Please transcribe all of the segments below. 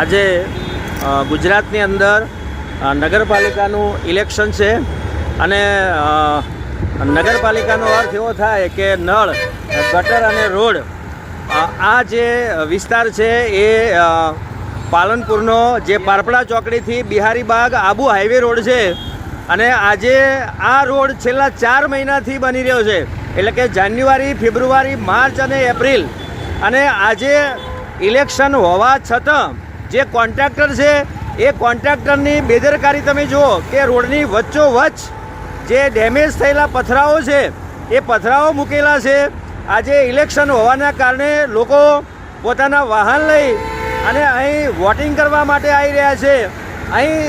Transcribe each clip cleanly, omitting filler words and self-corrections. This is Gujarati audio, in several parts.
આજે ગુજરાતની અંદર નગરપાલિકાનું ઇલેક્શન છે અને નગરપાલિકાનો અર્થ એવો થાય કે નળ, ગટર અને રોડ, આ જે વિસ્તાર છે એ પાલનપુરનો જે પારપડા ચોકડીથી બિહારીબાગ આબુ હાઈવે રોડ છે અને આજે આ રોડ છેલ્લા 4 મહિનાથી બની રહ્યો છે, એટલે કે જાન્યુઆરી, ફેબ્રુઆરી, માર્ચ અને એપ્રિલ. અને આજે ઇલેક્શન હોવા છતાં જે કોન્ટ્રાક્ટર છે એ કોન્ટ્રાક્ટરની બેદરકારી તમે જુઓ કે રોડની વચ્ચોવચ્ચ જે ડેમેજ થયેલા પથરાઓ છે એ પથરાઓ મૂકેલા છે. આજે ઇલેક્શન હોવાના કારણે લોકો પોતાના વાહન લઈ અને અહીં વોટિંગ કરવા માટે આવી રહ્યા છે. અહીં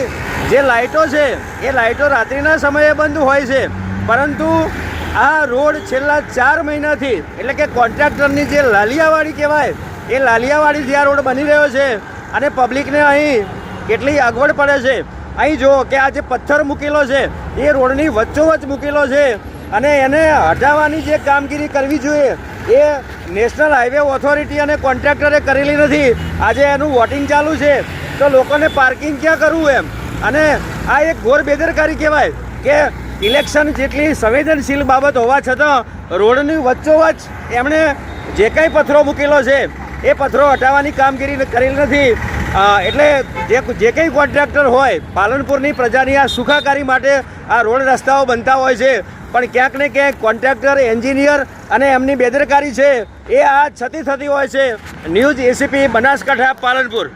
જે લાઇટો છે એ લાઇટો રાત્રિના સમયે બંધ હોય છે, પરંતુ આ રોડ છેલ્લા 4 મહિનાથી, એટલે કે કોન્ટ્રાક્ટરની જે લાલિયાવાડી કહેવાય એ લાલિયાવાડીથી આ રોડ બની રહ્યો છે અને પબ્લિકને અહીં કેટલી અગવડ પડે છે. અહીં જુઓ કે આ જે પથ્થર મૂકેલો છે એ રોડની વચ્ચોવચ્ચ મૂકેલો છે અને એને હટાવવાની જે કામગીરી કરવી જોઈએ એ નેશનલ હાઈવે ઓથોરિટી અને કોન્ટ્રાક્ટરે કરેલી નથી. આજે એનું વોટિંગ ચાલુ છે તો લોકોને પાર્કિંગ ક્યાં કરવું એમ, અને આ એક ઘોર બેદરકારી કહેવાય કે ઇલેક્શન જેટલી સંવેદનશીલ બાબત હોવા છતાં રોડની વચ્ચોવચ્ચ એમણે જે કંઈ પથ્થરો મૂકેલો છે એ પથ્થરો હટાવવાની કામગીરી કરેલી નથી. એટલે જે કંઈ કોન્ટ્રાક્ટર હોય, પાલનપુરની પ્રજાની આ સુખાકારી માટે આ રોડ રસ્તાઓ બનતા હોય છે, પણ ક્યાંક ને ક્યાંક કોન્ટ્રાક્ટર, એન્જિનિયર અને એમની બેદરકારી છે એ આ છતી થતી હોય છે. News ACP Banaskantha, Palanpur.